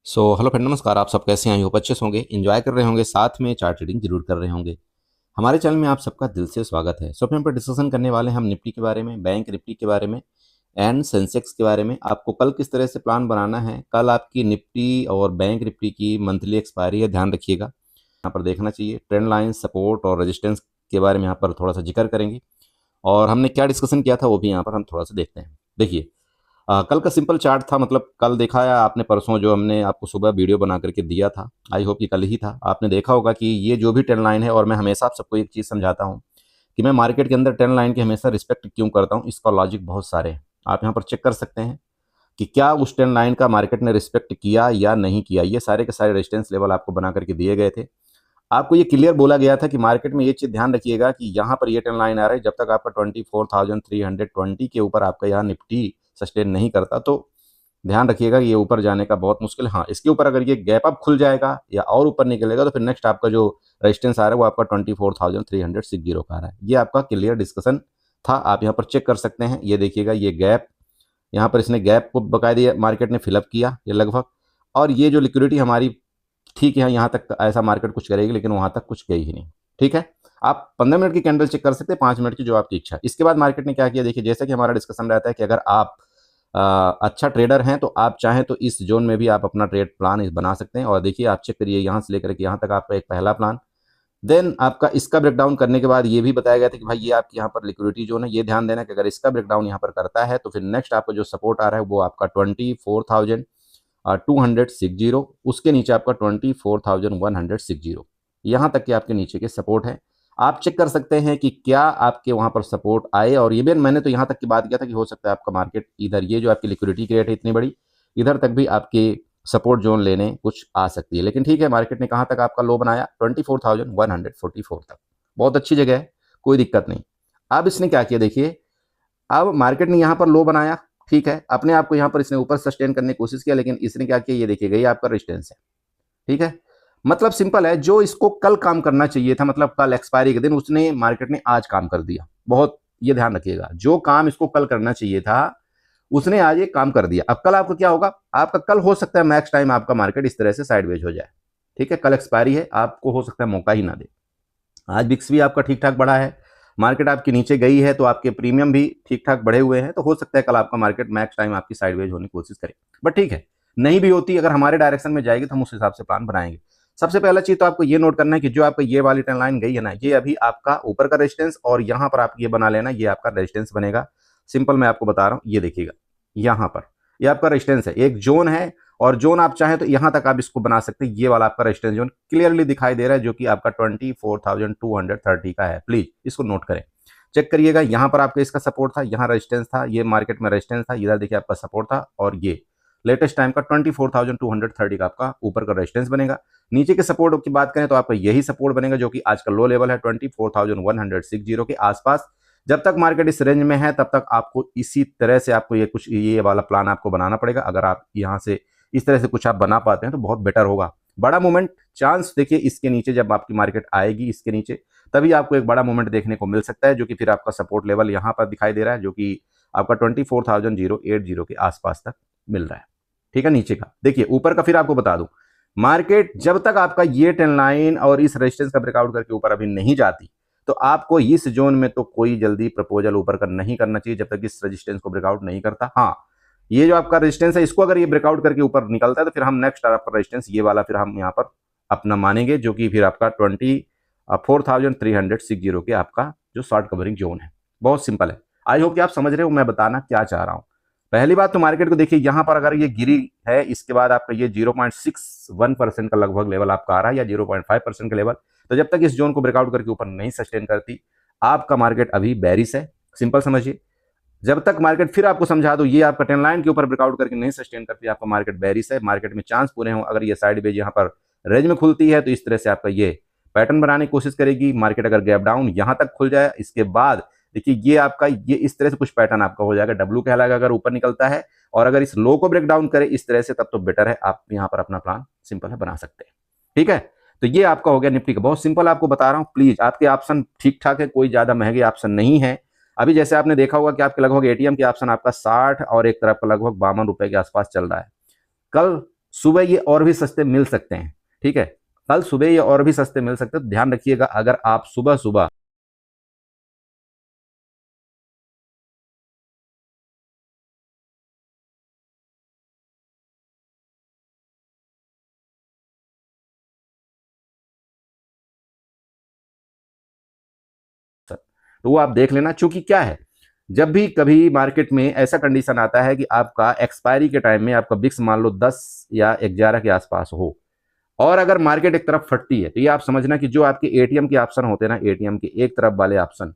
Hello friend, नमस्कार। आप सब कैसे हैं? आई होप अच्छे से होंगे, एंजॉय कर रहे होंगे, साथ में चार्ट रीडिंग जरूर कर रहे होंगे। हमारे चैनल में आप सबका दिल से स्वागत है। फ्रेंड, पर डिस्कशन करने वाले हैं हम निफ्टी के बारे में, बैंक निफ्टी के बारे में एंड सेंसेक्स के बारे में। आपको कल किस तरह से प्लान बनाना है, कल आपकी निफ्टी और बैंक निफ्टी की मंथली एक्सपायरी है, ध्यान रखिएगा। यहाँ पर देखना चाहिए ट्रेंड लाइन, सपोर्ट और रेजिस्टेंस के बारे में यहाँ पर थोड़ा सा जिक्र करेंगे। और हमने क्या डिस्कशन किया था वो भी यहाँ पर हम थोड़ा सा देखते हैं। देखिए, कल का सिंपल चार्ट था, मतलब कल देखा है आपने, परसों जो हमने आपको सुबह वीडियो बना करके दिया था, आई होप कि कल ही था। आपने देखा होगा कि ये जो भी ट्रेंड लाइन है, और मैं हमेशा आप सबको एक चीज़ समझाता हूँ कि मैं मार्केट के अंदर ट्रेंड लाइन की हमेशा रिस्पेक्ट क्यों करता हूँ। इसका लॉजिक बहुत सारे हैं, आप यहाँ पर चेक कर सकते हैं कि क्या उस ट्रेंड लाइन का मार्केट ने रिस्पेक्ट किया या नहीं किया। ये सारे के सारे रेजिस्टेंस लेवल आपको बना करके दिए गए थे। आपको ये क्लियर बोला गया था कि मार्केट में ये चीज़ ध्यान रखिएगा कि यहाँ पर ये ट्रेंड लाइन आ रहा है, जब तक आपका 24,320 के ऊपर आपका यहाँ निफ्टी सस्टेन नहीं करता तो ध्यान रखिएगा ये ऊपर जाने का बहुत मुश्किल है। हाँ, इसके ऊपर अगर ये गैप अप खुल जाएगा या और ऊपर निकलेगा तो फिर नेक्स्ट आपका जो रेजिस्टेंस आ रहा है वो आपका 24,360 का आ रहा है। ये आपका क्लियर डिस्कशन था, आप यहाँ पर चेक कर सकते हैं। ये देखिएगा, ये गैप, यहाँ पर इसने गैप को बाकायदे मार्केट ने फिलअप किया ये लगभग। और ये जो लिक्विडिटी हमारी, ठीक है, यहाँ तक ऐसा मार्केट कुछ करेगी, लेकिन वहाँ तक कुछ गई ही नहीं। ठीक है, आप 15 मिनट की कैंडल चेक कर सकते हैं, 5 मिनट की, जो आपकी इच्छा। इसके बाद मार्केट ने क्या किया, देखिए, जैसा कि हमारा डिस्कशन रहता है कि अगर आप अच्छा ट्रेडर हैं तो आप चाहें तो इस जोन में भी आप अपना ट्रेड प्लान बना सकते हैं। और देखिए, आप चेक करिए, यहाँ से लेकर के यहाँ तक आपका एक पहला प्लान, देन आपका इसका ब्रेकडाउन करने के बाद ये भी बताया गया था कि भाई ये आपकी यहाँ पर लिक्विडिटी जोन है। ये ध्यान देना कि अगर इसका ब्रेकडाउन यहाँ पर करता है तो फिर नेक्स्ट आपका जो सपोर्ट आ रहा है वो आपका 24,260, उसके नीचे आपका 24,160, यहाँ तक के आपके नीचे के सपोर्ट है। आप चेक कर सकते हैं कि क्या आपके वहाँ पर सपोर्ट आए। और ये भी मैंने तो यहाँ तक की बात किया था कि हो सकता है आपका मार्केट इधर, ये जो आपकी लिक्विडिटी क्रिएट है इतनी बड़ी, इधर तक भी आपके सपोर्ट जोन लेने कुछ आ सकती है। लेकिन ठीक है, मार्केट ने कहाँ तक आपका लो बनाया, 24,144 तक। बहुत अच्छी जगह है, कोई दिक्कत नहीं। अब इसने क्या किया, देखिए, अब मार्केट ने यहाँ पर लो बनाया, ठीक है, अपने आप को यहाँ पर इसने ऊपर सस्टेन करने की कोशिश किया, लेकिन इसने क्या किया, ये देखिएगा, ये आपका रेजिस्टेंस है। ठीक है, मतलब सिंपल है, जो इसको कल काम करना चाहिए था, मतलब कल एक्सपायरी के दिन, उसने मार्केट ने आज काम कर दिया। बहुत ये ध्यान रखिएगा, जो काम इसको कल करना चाहिए था उसने आज ये काम कर दिया। अब कल आपको क्या होगा, आपका कल हो सकता है मैक्स टाइम आपका मार्केट इस तरह से साइडवेज हो जाए। ठीक है, कल एक्सपायरी है, आपको हो सकता है मौका ही ना दे। आज बिक्स भी आपका ठीक ठाक बढ़ा है, मार्केट आपके नीचे गई है तो आपके प्रीमियम भी ठीक ठाक बढ़े हुए हैं, तो हो सकता है कल आपका मार्केट मैक्स टाइम आपकी साइडवेज होने की कोशिश करे। बट ठीक है, नहीं भी होती, अगर हमारे डायरेक्शन में जाएगी तो हम उस हिसाब से प्लान बनाएंगे। सबसे पहला चीज तो आपको ये नोट करना है कि जो आपका ये वाली ट्रेंड लाइन गई है ना, ये अभी आपका ऊपर का रेजिस्टेंस, और यहाँ पर आप ये बना लेना, ये आपका रेजिस्टेंस बनेगा। सिंपल मैं आपको बता रहा हूँ, ये देखिएगा, यहाँ पर ये आपका रेजिस्टेंस है, एक जोन है, और जोन आप चाहें तो यहां तक आप इसको बना सकते हैं। ये वाला आपका रेजिस्टेंस जोन क्लियरली दिखाई दे रहा है, जो कि आपका 24,230 का है। प्लीज इसको नोट करें, चेक करिएगा। यहां पर आपका इसका सपोर्ट था, यहां रेजिस्टेंस था, ये मार्केट में रेजिस्टेंस था, इधर देखिए आपका सपोर्ट था, और ये लेटेस्ट टाइम का 24,230 का आपका ऊपर का रेजिस्टेंस बनेगा। नीचे के सपोर्ट की बात करें तो आपका यही सपोर्ट बनेगा, जो कि आज का लो लेवल है 24,160 के आसपास। जब तक मार्केट इस रेंज में है तब तक आपको इसी तरह से आपको ये वाला प्लान आपको बनाना पड़ेगा। अगर आप यहां से इस तरह से कुछ आप बना पाते हैं तो बहुत बेटर होगा। बड़ा मूवमेंट चांस देखिए, इसके नीचे जब आपकी मार्केट आएगी, इसके नीचे, तभी आपको एक बड़ा मूवमेंट देखने को मिल सकता है, जो कि फिर आपका सपोर्ट लेवल यहाँ पर दिखाई दे रहा है, जो कि आपका 24,080 के आसपास तक मिल रहा है। ठीक है, नीचे का देखिए, ऊपर का फिर आपको बता दूं, मार्केट जब तक आपका ये ट्रेंड लाइन और इस रेजिस्टेंस का ब्रेकआउट करके ऊपर अभी नहीं जाती, तो आपको इस जोन में तो कोई जल्दी प्रपोजल ऊपर का नहीं करना चाहिए जब तक इस रेजिस्टेंस को ब्रेकआउट नहीं करता। हाँ, ये जो आपका रेजिस्टेंस है, इसको अगर ये ब्रेकआउट करके ऊपर निकलता है तो फिर हम नेक्स्ट आपका रेजिस्टेंस ये वाला फिर हम यहाँ पर अपना मानेंगे, जो कि फिर आपका 24,360 के आपका जो शॉर्ट कवरिंग जोन है। बहुत सिंपल है, आई होप कि आप समझ रहे हो मैं बताना क्या चाह रहा हूं। पहली बात तो मार्केट को देखिए, यहां पर अगर ये गिरी है, इसके बाद आपका ये 0.61% का लगभग लेवल आपका आ रहा है, या 0.5% का लेवल, तो जब तक इस जोन को ब्रेकआउट करके ऊपर नहीं सस्टेन करती, आपका मार्केट अभी बेरिश है। सिंपल समझिए, जब तक मार्केट, फिर आपको समझा दो, ये आपका ट्रेंड लाइन के ऊपर ब्रेकआउट करके नहीं सस्टेन करती, आपका मार्केट बेरिश है। मार्केट में चांस पूरे हों, अगर ये साइडवेज यहाँ पर रेंज में खुलती है तो इस तरह से आपका ये पैटर्न बनाने की कोशिश करेगी। मार्केट अगर गैप डाउन यहाँ तक खुल जाए, इसके बाद देखिए ये आपका ये इस तरह से कुछ पैटर्न आपका हो जाएगा, डब्ल्यू कहलाएगा अगर ऊपर निकलता है। और अगर इस लो को ब्रेक डाउन करे इस तरह से, तब तो बेटर है, आप यहाँ पर अपना प्लान सिंपल है बना सकते हैं। ठीक है, तो ये आपका हो गया निफ्टी का, बहुत सिंपल आपको बता रहा हूँ। प्लीज आपके ऑप्शन ठीक ठाक है, कोई ज्यादा महंगे ऑप्शन नहीं है। अभी जैसे आपने देखा होगा कि आपके लगभग एटीएम के ऑप्शन आपका 60 और एक तरफ का लगभग 52 रुपए के आसपास चल रहा है। कल सुबह ये और भी सस्ते मिल सकते हैं, ठीक है, कल सुबह ये और भी सस्ते मिल सकते हैं। तो ध्यान रखिएगा, अगर आप सुबह सुबह तो वो आप देख लेना। चूंकि क्या है, जब भी कभी मार्केट में ऐसा कंडीशन आता है कि आपका एक्सपायरी के टाइम में आपका बिक्स मान लो 10 या 11 के आसपास हो, और अगर मार्केट एक तरफ फटती है, तो ये आप समझना कि जो आपके एटीएम के ऑप्शन होते हैं ना, एटीएम के एक तरफ वाले ऑप्शन,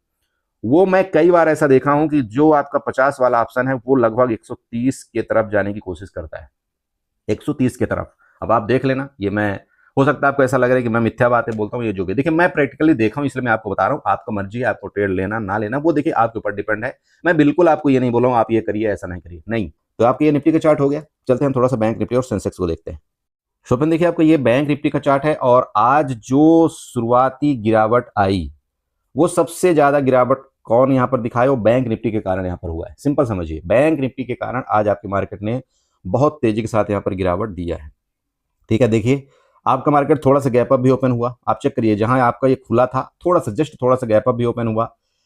वो मैं कई बार ऐसा देखा हूं कि जो आपका 50 वाला ऑप्शन है वो लगभग 130 के तरफ जाने की कोशिश करता है, 130 के तरफ। अब आप देख लेना, ये मैं, हो सकता है आपको ऐसा लग रहा है कि मैं मिथ्या बातें बोलता हूँ, ये जो भी, देखिए मैं प्रैक्टिकली देखा हूँ इसलिए मैं आपको बता रहा हूँ। आपका मर्जी है, आपको ट्रेड लेना ना लेना वो देखिए आपके ऊपर डिपेंड है। मैं बिल्कुल आपको ये नहीं बोल रहा हूँ आप ये करिए ऐसा नहीं करिए, नहीं। तो आपके ये निफ्टी का चार्ट हो गया, चलते हैं हम थोड़ा सा बैंक निफ्टी और सेंसेक्स को देखते हैं। शोपन देखिए, आपको ये बैंक निफ्टी का चार्ट है और आज जो शुरुआती गिरावट आई, वो सबसे ज्यादा गिरावट कौन यहां पर दिखाए, वो बैंक निफ्टी के कारण यहां पर हुआ है। सिंपल समझिए, बैंक निफ्टी के कारण आज आपके मार्केट ने बहुत तेजी के साथ यहां पर गिरावट दिया है, ठीक है। देखिए आपका मार्केट थोड़ा सा गैप अप भी ओपन हुआ, आप चेक करिए, जहां आपका ये खुला था थोड़ा सा, जस्ट थोड़ा सा गैप अप भी ओपन हुआ।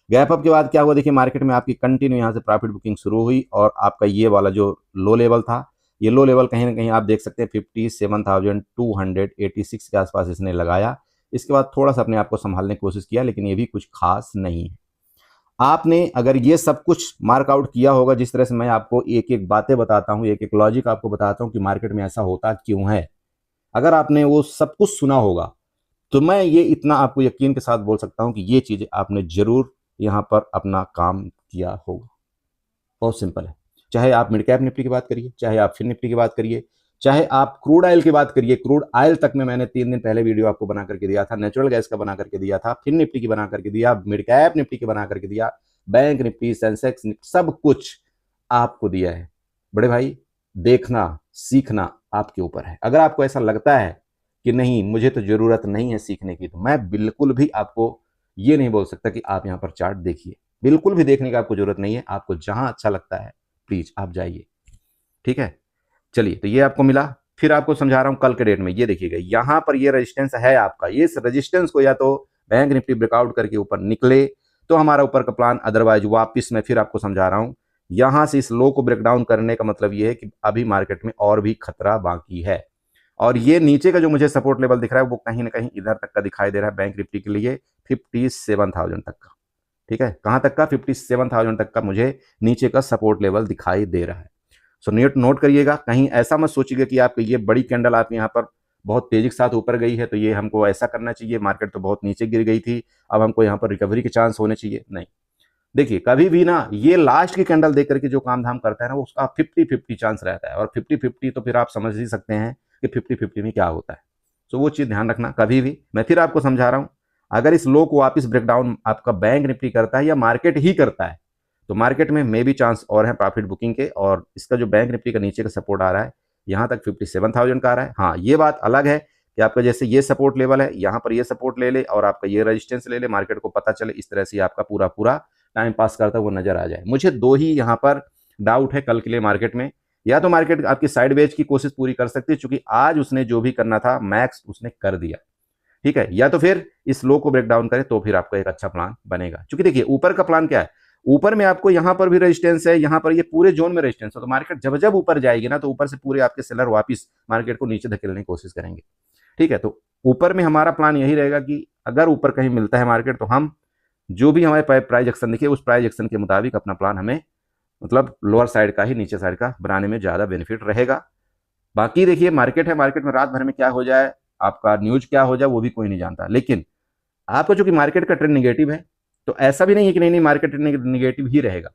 गैप अप के बाद क्या हुआ, देखिए मार्केट में आपकी कंटिन्यू यहां से प्रॉफिट बुकिंग शुरू हुई और आपका ये वाला जो लो लेवल था, ये लो लेवल कहीं ना कहीं आप देख सकते हैं 57,286 के आसपास इसने लगाया। इसके बाद थोड़ा सा अपने आप को संभालने की कोशिश किया, लेकिन ये भी कुछ खास नहीं है। आपने अगर ये सब कुछ मार्क आउट किया होगा, जिस तरह से मैं आपको एक एक बातें बताता हूं, एक एक लॉजिक आपको बताता हूं कि मार्केट में ऐसा होता क्यों है, अगर आपने वो सब कुछ सुना होगा, तो मैं ये इतना आपको यकीन के साथ बोल सकता हूं कि ये चीजें आपने जरूर यहां पर अपना काम किया होगा। बहुत सिंपल है। चाहे आप मिड कैप निफ्टी की बात करिए, चाहे आप फिन निफ्टी की बात करिए, चाहे आप क्रूड ऑयल की बात करिए, क्रूड ऑयल तक में मैंने 3 दिन पहले वीडियो आपको बना करके दिया था, नेचुरल गैस का बना करके दिया था, फिन निफ्टी की बना करके दिया, मिड कैप निफ्टी की बना करके दिया, बैंक निफ्टी, सेंसेक्स निफ्टी, सब कुछ आपको दिया है। बड़े भाई, देखना सीखना आपके ऊपर है। अगर आपको ऐसा लगता है कि नहीं मुझे तो जरूरत नहीं है सीखने की, तो मैं बिल्कुल भी आपको ये नहीं बोल सकता कि आप यहां पर चार्ट देखिए, बिल्कुल भी देखने की आपको जरूरत नहीं है। आपको जहां अच्छा लगता है प्लीज आप जाइए, ठीक है। चलिए, तो ये आपको मिला, फिर आपको समझा रहा हूं कल के डेट में। ये देखिएगा यहां पर ये रेजिस्टेंस है आपका, ये रेजिस्टेंस को या तो बैंक निफ्टी ब्रेकआउट करके ऊपर निकले तो हमारा ऊपर का प्लान, अदरवाइज वापिस मैं फिर आपको समझा रहा हूं, यहां से इस लो को ब्रेक डाउन करने का मतलब ये है कि अभी मार्केट में और भी खतरा बाकी है। और ये नीचे का जो मुझे सपोर्ट लेवल दिख रहा है वो कहीं ना कहीं इधर तक का दिखाई दे रहा है बैंक निफ्टी के लिए, 57,000 तक का, ठीक है। कहां तक का, 57,000 तक का मुझे नीचे का सपोर्ट लेवल दिखाई दे रहा है। सो नोट करिएगा, कहीं ऐसा मत सोचिएगा कि आपकी ये बड़ी कैंडल आप यहाँ पर बहुत तेजी के साथ ऊपर गई है तो ये हमको ऐसा करना चाहिए, मार्केट तो बहुत नीचे गिर गई थी अब हमको यहाँ पर रिकवरी के चांस होने चाहिए, नहीं। देखिए कभी भी ना ये लास्ट की कैंडल देख करके जो काम धाम करता है ना, उसका 50-50 चांस रहता है, और 50-50 तो फिर आप समझ ही सकते हैं कि 50-50 में क्या होता है। तो वो चीज ध्यान रखना कभी भी। मैं फिर आपको समझा रहा हूं, अगर इस लो को वापस ब्रेकडाउन आपका बैंक निफ्टी करता है या मार्केट ही करता है, तो मार्केट में मे भी चांस और है प्रॉफिट बुकिंग के, और इसका जो बैंक निफ्टी का नीचे का सपोर्ट आ रहा है यहां तक 57,000 का आ रहा है। हाँ, ये बात अलग है कि आपका जैसे ये सपोर्ट लेवल है, यहां पर ये सपोर्ट ले ले और आपका ये रेजिस्टेंस ले ले, मार्केट को पता चले इस तरह से आपका पूरा पूरा टाइम पास करता हुआ नजर आ जाए। मुझे दो ही यहाँ पर डाउट है कल के लिए मार्केट में, या तो मार्केट आपकी साइड वेज की कोशिश पूरी कर सकती है, क्योंकि आज उसने जो भी करना था मैक्स उसने कर दिया, ठीक है, या तो फिर इस लो को ब्रेक डाउन करे तो फिर आपका एक अच्छा प्लान बनेगा। क्योंकि देखिए ऊपर का प्लान क्या है, ऊपर में आपको यहां पर भी रेजिस्टेंस है, यहां पर ये पूरे जोन में रेजिस्टेंस है, तो मार्केट जब जब ऊपर जाएगी ना तो ऊपर से पूरे आपके सेलर वापिस मार्केट को नीचे धकेलने की कोशिश करेंगे, ठीक है। तो ऊपर में हमारा प्लान यही रहेगा कि अगर ऊपर कहीं मिलता है मार्केट तो हम जो भी हमारे प्राइस एक्शन देखिए उस प्राइस एक्शन के मुताबिक अपना प्लान हमें मतलब लोअर साइड का ही नीचे साइड का बनाने में ज्यादा बेनिफिट रहेगा। बाकी देखिए मार्केट है, मार्केट में रात भर में क्या हो जाए, आपका न्यूज क्या हो जाए वो भी कोई नहीं जानता, लेकिन आपको चूंकि मार्केट का ट्रेंड निगेटिव है तो ऐसा भी नहीं है कि नहीं मार्केट निगेटिव ही रहेगा।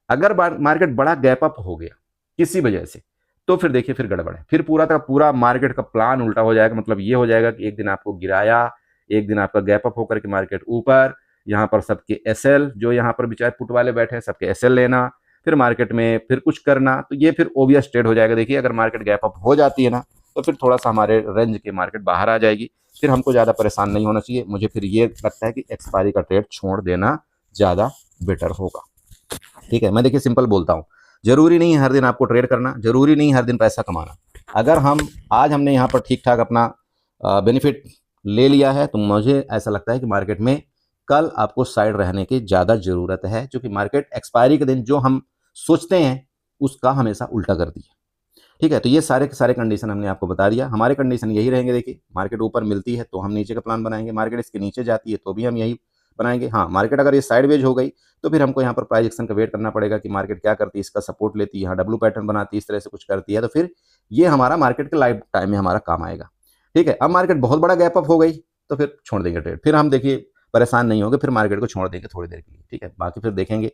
अगर मार्केट बड़ा गैप अप हो गया किसी वजह से तो फिर देखिए फिर गड़बड़ है, फिर पूरा का पूरा मार्केट का प्लान उल्टा हो जाएगा। मतलब ये हो जाएगा कि एक दिन आपको गिराया, एक दिन आपका गैप अप होकर के मार्केट ऊपर, यहाँ पर सबके एसएल जो यहाँ पर बेचारे पुट वाले बैठे हैं सबके एसएल लेना, फिर मार्केट में फिर कुछ करना, तो ये फिर ओबियस ट्रेड हो जाएगा। देखिए अगर मार्केट गैप अप हो जाती है ना तो फिर थोड़ा सा हमारे रेंज के मार्केट बाहर आ जाएगी, फिर हमको ज़्यादा परेशान नहीं होना चाहिए। मुझे फिर ये लगता है कि एक्सपायरी का ट्रेड छोड़ देना ज़्यादा बेटर होगा, ठीक है। मैं देखिए सिंपल बोलता हूँ, जरूरी नहीं हर दिन आपको ट्रेड करना, जरूरी नहीं हर दिन पैसा कमाना, अगर आज हमने यहाँ पर ठीक ठाक अपना बेनिफिट ले लिया है, तो मुझे ऐसा लगता है कि मार्केट में कल आपको साइड रहने की ज़्यादा ज़रूरत है, क्योंकि मार्केट एक्सपायरी के दिन जो हम सोचते हैं उसका हमेशा उल्टा करती है। ठीक है, तो ये सारे के सारे कंडीशन हमने आपको बता दिया। हमारे कंडीशन यही रहेंगे, देखिए मार्केट ऊपर मिलती है तो हम नीचे का प्लान बनाएंगे, मार्केट इसके नीचे जाती है तो भी हम यही बनाएंगे। हाँ, मार्केट अगर ये साइडवेज हो गई तो फिर हमको यहाँ पर प्राइस एक्शन का वेट करना पड़ेगा कि मार्केट क्या करती है, इसका सपोर्ट लेती है, यहाँ डब्ल्यू पैटर्न बनाती है, इस तरह से कुछ करती है, तो फिर ये हमारा मार्केट के लाइफ टाइम में हमारा काम आएगा। ठीक है, अब मार्केट बहुत बड़ा गैप अप हो गई तो फिर छोड़ देंगे ट्रेड, फिर हम देखिए परेशान नहीं होंगे, फिर मार्केट को छोड़ देंगे थोड़ी देर के लिए। ठीक है, बाकी फिर देखेंगे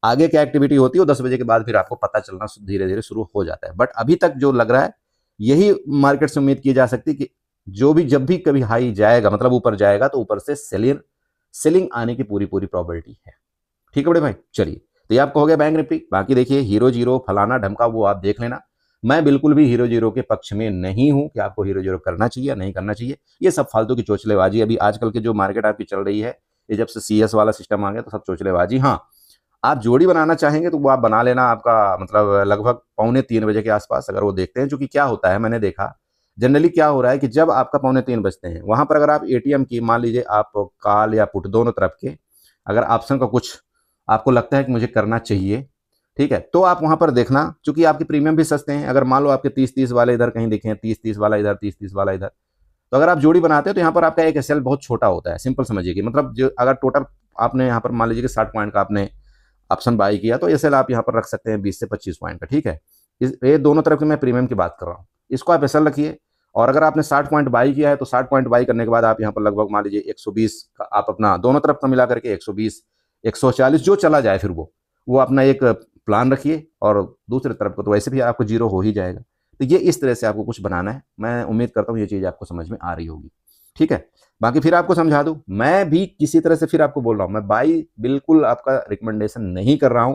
आगे क्या एक्टिविटी होती है, 10 बजे के बाद फिर आपको पता चलना धीरे धीरे शुरू हो जाता है। बट अभी तक जो लग रहा है, यही मार्केट से उम्मीद की जा सकती है कि जब भी कभी हाई जाएगा, मतलब ऊपर जाएगा, तो ऊपर से सेलिंग आने की पूरी प्रोबेबिलिटी है। ठीक है बड़े भाई, चलिए, तो ये आपको हो गया बैंक निफ्टी। बाकी देखिए हीरो जीरो फलाना ढमका वो आप देख लेना। मैं बिल्कुल भी हीरो जीरो के पक्ष में नहीं हूं कि आपको हीरो जीरो करना चाहिए या नहीं करना चाहिए। ये सब फालतू की चोचलेबाजी। अभी आजकल की जो मार्केट आपकी चल रही है, ये जब से CS वाला सिस्टम आ गया तो सब चोचलेबाजी। हाँ, आप जोड़ी बनाना चाहेंगे तो वो आप बना लेना, आपका मतलब लगभग 2:45 बजे के आसपास अगर वो देखते हैं। क्योंकि क्या होता है, मैंने देखा जनरली क्या हो रहा है कि जब आपका 2:45 बजते हैं, वहां पर अगर आप ATM की मान लीजिए आप कॉल या पुट दोनों तरफ के अगर ऑप्शन का कुछ आपको लगता है कि मुझे करना चाहिए, ठीक है, तो आप वहां पर देखना, क्योंकि आपके प्रीमियम भी सस्ते हैं। अगर मान लो आपके 30-30 वाले इधर कहीं दिखे, 30-30 वाला इधर, 30-30 वाला इधर, तो अगर आप जोड़ी बनाते हैं तो यहाँ पर आपका एक SL बहुत छोटा होता है। सिंपल समझिए कि मतलब जो अगर टोटल आपने यहाँ पर मान लीजिए कि 60 पॉइंट का आपने ऑप्शन बाई किया, तो SL आप यहाँ पर रख सकते हैं 20 से 25 पॉइंट का। ठीक है, ये दोनों तरफ की मैं प्रीमियम की बात कर रहा हूँ, इसको आप SL रखिए। और अगर आपने 60 पॉइंट बाई किया है तो 60 पॉइंट बाई करने के बाद आप यहाँ पर लगभग मान लीजिए 120 का आप अपना दोनों तरफ का मिला करके 120 140 जो चला जाए, फिर वो अपना एक प्लान रखिए। और दूसरी तरफ को तो वैसे भी आपको जीरो हो ही जाएगा। तो ये इस तरह से आपको कुछ बनाना है। मैं उम्मीद करता हूँ ये चीज़ आपको समझ में आ रही होगी। ठीक है, बाकी फिर आपको समझा दूं, मैं भी किसी तरह से फिर आपको बोल रहा हूं, मैं बाई बिल्कुल आपका रिकमेंडेशन नहीं कर रहा हूं।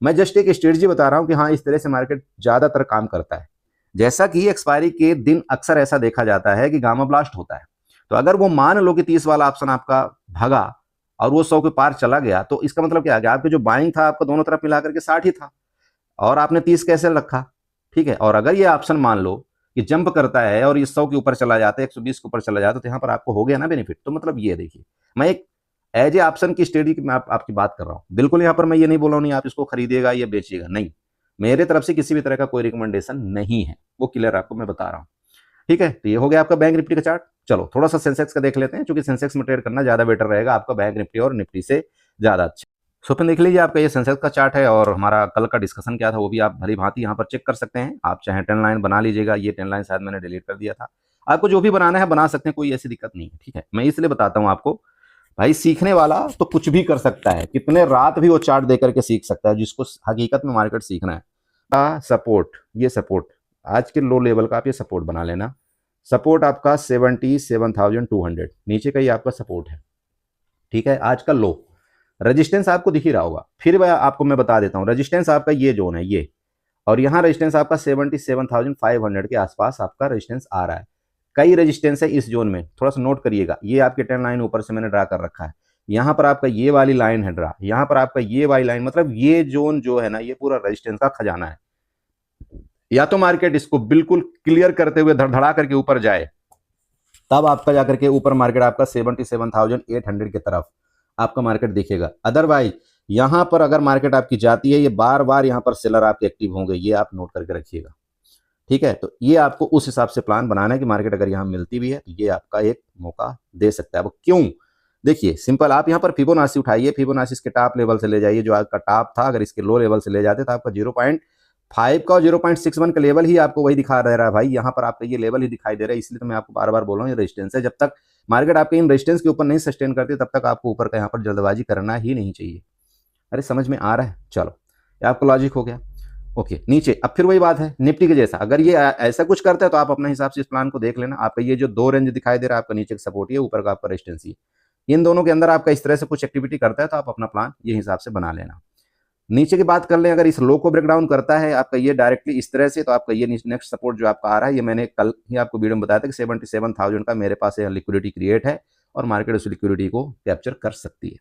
मैं जस्ट एक स्ट्रेटजी बता रहा हूं कि हाँ, इस तरह से मार्केट ज्यादातर काम करता है। जैसा कि एक्सपायरी के दिन अक्सर ऐसा देखा जाता है कि गामा ब्लास्ट होता है। तो अगर वो मान लो कि 30 वाला ऑप्शन आपका भागा और वो 100 के पार चला गया, तो इसका मतलब क्या है, आपके जो बाइंग था आपका दोनों तरफ मिलाकर के 60 ही था और आपने 30 कैसे रखा। ठीक है, और अगर ये ऑप्शन मान लो कि जंप करता है और ये 100 के ऊपर चला जाता है, 120 के ऊपर चला जाता है, तो यहाँ पर आपको हो गया ना बेनिफिट। तो मतलब ये देखिए, मैं एक एज ए ऑप्शन की स्टडी की मैं आपकी बात कर रहा हूँ। बिल्कुल यहाँ पर मैं ये नहीं बोल रहा हूँ नहीं आप इसको खरीदिएगा या बेचिएगा, नहीं, मेरे तरफ से किसी भी तरह का कोई रिकमेंडेशन नहीं है, वो क्लियर आपको मैं बता रहा हूँ। ठीक है, तो ये हो गया आपका बैंक निफ्टी का चार्ट। चलो थोड़ा सा सेंसेक्स का देख लेते हैं, क्योंकि सेंसेक्स में ट्रेड करना ज्यादा बेटर रहेगा आपका बैंक निफ्टी और निफ्टी से ज्यादा अच्छा। स्वप्न देख लीजिए, आपका ये सेंसेक्स का चार्ट है और हमारा कल का डिस्कशन क्या था वो भी आप भली भांति यहाँ पर चेक कर सकते हैं। आप चाहे 10 लाइन बना लीजिएगा, ये 10 लाइन शायद मैंने डिलीट कर दिया था। आपको जो भी बनाना है बना सकते हैं, कोई ऐसी दिक्कत नहीं है। ठीक है, मैं इसलिए बताता हूँ आपको, भाई सीखने वाला तो कुछ भी कर सकता है, कितने रात भी वो चार्ट दे करके सीख सकता है, जिसको हकीकत में मार्केट सीखना है। सपोर्ट, ये सपोर्ट आज के लो लेवल का आप ये सपोर्ट बना लेना। सपोर्ट आपका 77,200 नीचे का ही आपका सपोर्ट है। ठीक है, आज का लो। रेजिस्टेंस आपको दिख ही रहा होगा, फिर आपको मैं बता देता हूं, रेजिस्टेंस आपका ये जोन है ये, और यहाँ रेजिस्टेंस आपका 77,500 के आसपास आपका रेजिस्टेंस आ रहा है। कई रेजिस्टेंस है इस जोन में, थोड़ा सा नोट करिएगा। ये आपके 10 लाइन ऊपर से मैंने ड्रा कर रखा है, यहाँ पर आपका ये वाली लाइन है ड्रा, यहाँ पर आपका ये वाली लाइन, मतलब ये जोन जो है ना, ये पूरा रेजिस्टेंस का खजाना है। या तो मार्केट इसको बिल्कुल क्लियर करते हुए धड़धड़ा करके ऊपर जाए, तब आपका जाकर के ऊपर मार्केट आपका 77,800 की तरफ आपका मार्केट दिखेगा। अदरवाइज यहां पर अगर मार्केट आपकी जाती है, ये बार बार यहां पर सेलर आपके एक्टिव होंगे, ये आप नोट करके रखिएगा। ठीक है, तो ये आपको उस हिसाब से प्लान बनाना है कि मार्केट अगर यहां मिलती भी है तो ये आपका एक मौका दे सकता है। अब क्यों, देखिए सिंपल, आप यहां पर फिबोनाची उठाइए, फिबोनाची के टॉप लेवल से ले जाइए, जो आपका टॉप था, अगर इसके लो लेवल से ले जाते तो आपका 0.5 का और 0.61 का लेवल ही आपको वही दिखा दे रहा है भाई। यहाँ पर आपका ये लेवल ही दिखाई दे रहा है, इसलिए तो मैं आपको बार बार बोल रहा हूँ ये रेजिस्टेंस है। जब तक मार्केट आपके इन रेजिस्टेंस के ऊपर नहीं सस्टेन करती, तब तक आपको ऊपर का यहाँ पर जल्दबाजी करना ही नहीं चाहिए। अरे समझ में आ रहा है, चलो ये आपको लॉजिक हो गया। ओके, नीचे अब फिर वही बात है निफ्टी के जैसा, अगर ये ऐसा कुछ करता है तो आप अपने हिसाब से इस प्लान को देख लेना। आपका ये जो दो रेंज दिखाई दे रहा है, आपका नीचे का सपोर्ट, ये ऊपर का आपका रेजिस्टेंस, इन दोनों के अंदर आपका इस तरह से कुछ एक्टिविटी करता है तो आप अपना प्लान ये हिसाब से बना लेना। नीचे की बात कर लें, अगर इस लो को ब्रेक डाउन करता है आपका ये डायरेक्टली इस तरह से, तो आपका ये नेक्स्ट सपोर्ट जो आपका आ रहा है, ये मैंने कल ही आपको वीडियो में बताया था कि 77,000 का मेरे पास लिक्विडिटी क्रिएट है और मार्केट उस लिक्विडिटी को कैप्चर कर सकती है।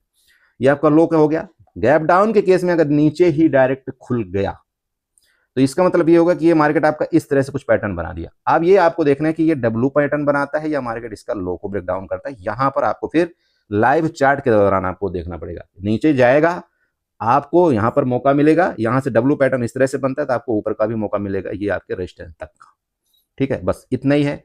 ये आपका लो का हो गया। गैप डाउन के केस में अगर नीचे ही डायरेक्ट खुल गया तो इसका मतलब ये होगा कि ये मार्केट आपका इस तरह से कुछ पैटर्न बना दिया। अब ये आपको देखना है कि ये डब्ल्यू पैटर्न बनाता है या मार्केट इसका लो को ब्रेक डाउन करता है। यहां पर आपको फिर लाइव चार्ट के दौरान आपको देखना पड़ेगा। नीचे जाएगा, आपको यहां पर मौका मिलेगा, यहां से डब्ल्यू पैटर्न इस तरह से बनता है तो आपको ऊपर का भी मौका मिलेगा, ये आपके रेजिस्टेंस तक का। ठीक है, बस इतना ही है।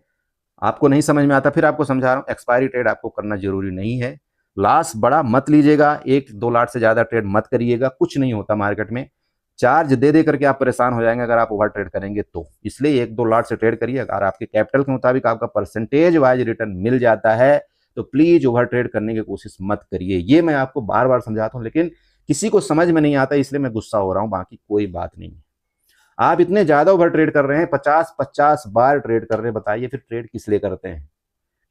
आपको नहीं समझ में आता फिर आपको समझा रहा हूं, एक्सपायरी ट्रेड आपको करना जरूरी नहीं है। लॉस बड़ा मत लीजिएगा, 1-2 लाट से ज्यादा ट्रेड मत करिएगा, कुछ नहीं होता मार्केट में। चार्ज दे दे करके आप परेशान हो जाएंगे अगर आप ओवर ट्रेड करेंगे तो। इसलिए 1-2 लाट से ट्रेड करिए। अगर आपके कैपिटल के मुताबिक आपका परसेंटेज वाइज रिटर्न मिल जाता है तो प्लीज ओवर ट्रेड करने की कोशिश मत करिए। ये मैं आपको बार बार समझाता हूं, लेकिन किसी को समझ में नहीं आता, इसलिए मैं गुस्सा हो रहा हूं, बाकी कोई बात नहीं है। आप इतने ज्यादा ओवर ट्रेड कर रहे हैं, 50-50 बार ट्रेड कर रहे हैं, बताइए फिर ट्रेड किस लिए करते हैं?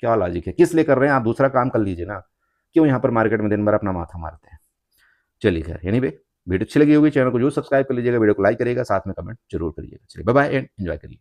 क्या लॉजिक है? किस लिए कर रहे हैं? आप दूसरा काम कर लीजिए ना, क्यों यहाँ पर मार्केट में दिन भर अपना माथा मारते हैं? चलिए खैर, एनीवे, वीडियो अच्छी लगी होगी, चैनल को जरूर सब्सक्राइब कर लीजिएगा, वीडियो को लाइक करिएगा, साथ में कमेंट जरूर करिएगा। चलिए बाय बाय एंड एंजॉय करिए।